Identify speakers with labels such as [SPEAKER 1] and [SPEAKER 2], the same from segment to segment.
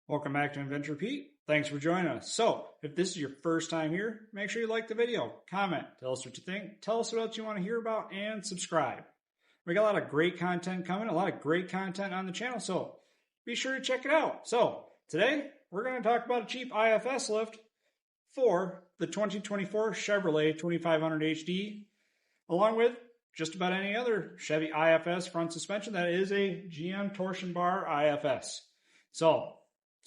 [SPEAKER 1] Welcome back to Adventure Pete. Thanks for joining us. So, if this is your first time here, make sure you like the video, comment, tell us what you think, tell us what else you want to hear about, and subscribe. We got a lot of great content coming, a lot of great content on the channel, so be sure to check it out. So, today, we're going to talk about a cheap IFS lift for the 2024 Chevrolet 2500 HD, along with just about any other Chevy IFS front suspension that is a GM torsion bar IFS. So,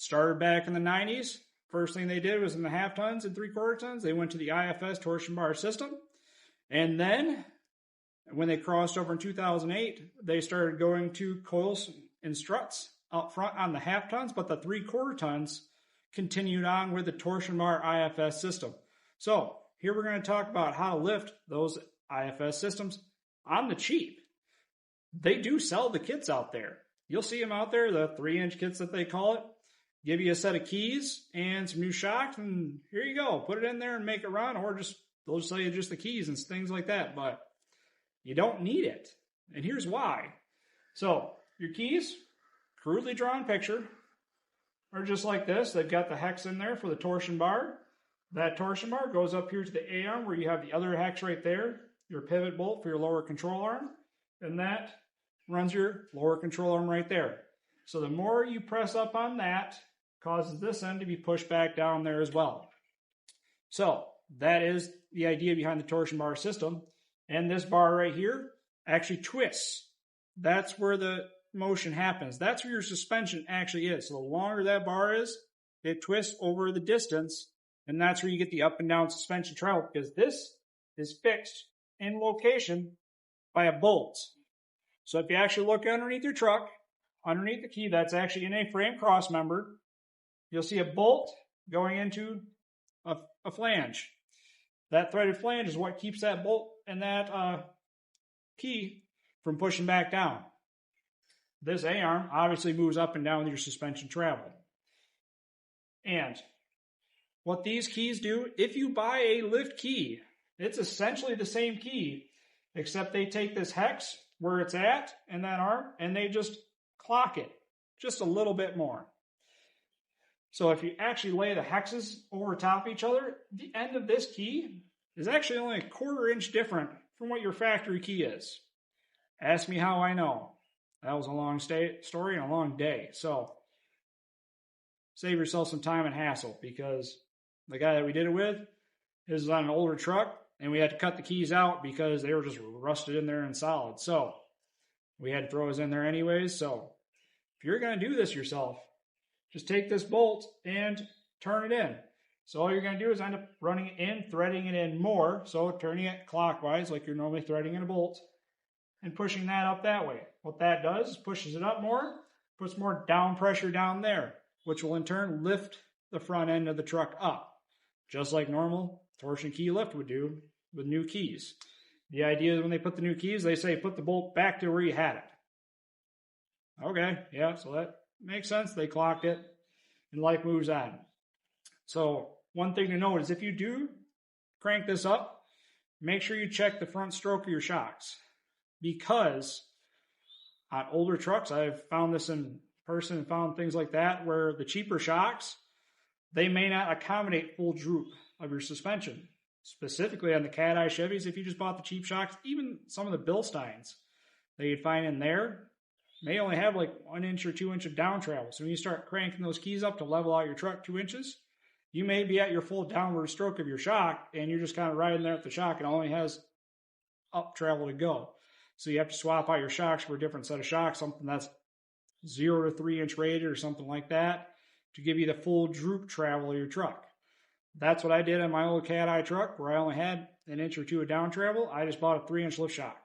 [SPEAKER 1] started back in the 90s. First thing they did was in the half tons and 3/4 tons. They went to the IFS torsion bar system. And then when they crossed over in 2008, they started going to coils and struts up front on the half tons, but the 3/4 tons continued on with the torsion bar IFS system. So here we're going to talk about how to lift those IFS systems on the cheap. They do sell the kits out there. You'll see them out there, the 3-inch kits that they call it. Give you a set of keys and some new shocks, and here you go. Put it in there and make it run, or they'll just sell you just the keys and things like that. But you don't need it, and here's why. So your keys, crudely drawn picture, are just like this. They've got the hex in there for the torsion bar. That torsion bar goes up here to the A-arm where you have the other hex right there, your pivot bolt for your lower control arm, and that runs your lower control arm right there. So the more you press up on that, causes this end to be pushed back down there as well. So that is the idea behind the torsion bar system. And this bar right here actually twists. That's where the motion happens. That's where your suspension actually is. So the longer that bar is, it twists over the distance, and that's where you get the up and down suspension travel, because this is fixed in location by a bolt. So if you actually look underneath your truck, underneath the key that's actually in a frame cross member, you'll see a bolt going into a flange. That threaded flange is what keeps that bolt and that key from pushing back down. This A-arm obviously moves up and down with your suspension travel. And what these keys do, if you buy a lift key, it's essentially the same key, except they take this hex where it's at and that arm, and they just clock it just a little bit more. So if you actually lay the hexes over top each other, the end of this key is actually only a 1/4 inch different from what your factory key is. Ask me how I know. That was a long story and a long day. So save yourself some time and hassle, because the guy that we did it with is on an older truck, and we had to cut the keys out because they were just rusted in there and solid. So we had to throw those in there anyways. So if you're going to do this yourself, just take this bolt and turn it in. So all you're going to do is end up running it in, threading it in more. So turning it clockwise like you're normally threading in a bolt, and pushing that up that way. What that does is pushes it up more, puts more down pressure down there, which will in turn lift the front end of the truck up, just like normal torsion key lift would do with new keys. The idea is when they put the new keys, they say put the bolt back to where you had it. Okay, yeah, so that makes sense. They clocked it, and life moves on. So one thing to note is if you do crank this up, make sure you check the front stroke of your shocks, because on older trucks, I've found this in person and found things like that where the cheaper shocks, they may not accommodate full droop of your suspension. Specifically on the cat-eye Chevys, if you just bought the cheap shocks, even some of the Bilsteins that you'd find in there, may only have like 1 inch or 2 inch of down travel. So when you start cranking those keys up to level out your truck 2 inches, you may be at your full downward stroke of your shock, and you're just kind of riding there at the shock and only has up travel to go. So you have to swap out your shocks for a different set of shocks, something that's 0 to 3 inch rated or something like that, to give you the full droop travel of your truck. That's what I did on my old cat-eye truck, where I only had 1 inch or 2 of down travel. I just bought a 3-inch lift shock.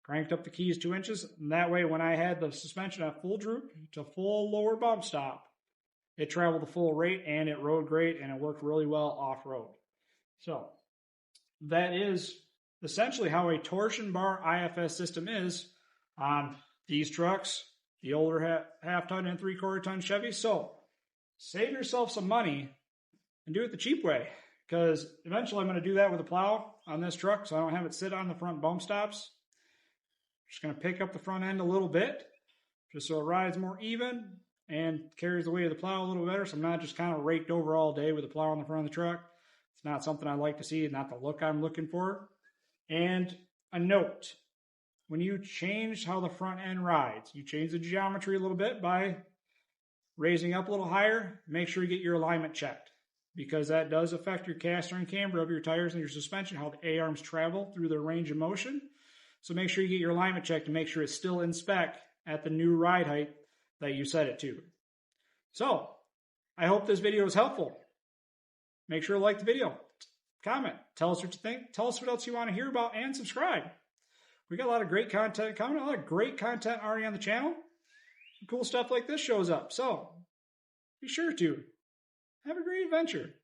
[SPEAKER 1] Cranked up the keys 2 inches, and that way when I had the suspension at full droop to full lower bump stop, it traveled the full rate, and it rode great, and it worked really well off-road. So that is essentially how a torsion bar IFS system is on these trucks, the older half-ton and 3/4 ton Chevy. So save yourself some money and do it the cheap way, because eventually I'm going to do that with a plow on this truck, so I don't have it sit on the front bump stops. Just going to pick up the front end a little bit, just so it rides more even, and carries the weight of the plow a little better, so I'm not just kind of raked over all day with the plow on the front of the truck. It's not something I like to see, not the look I'm looking for. And a note, when you change how the front end rides, you change the geometry a little bit by raising up a little higher, make sure you get your alignment checked, because that does affect your caster and camber of your tires and your suspension, how the A-arms travel through their range of motion. So make sure you get your alignment checked to make sure it's still in spec at the new ride height that you set it to. So, I hope this video was helpful. Make sure to like the video, comment, tell us what you think, tell us what else you want to hear about, and subscribe. We got a lot of great content coming, a lot of great content already on the channel. Cool stuff like this shows up. So, be sure to have a great adventure.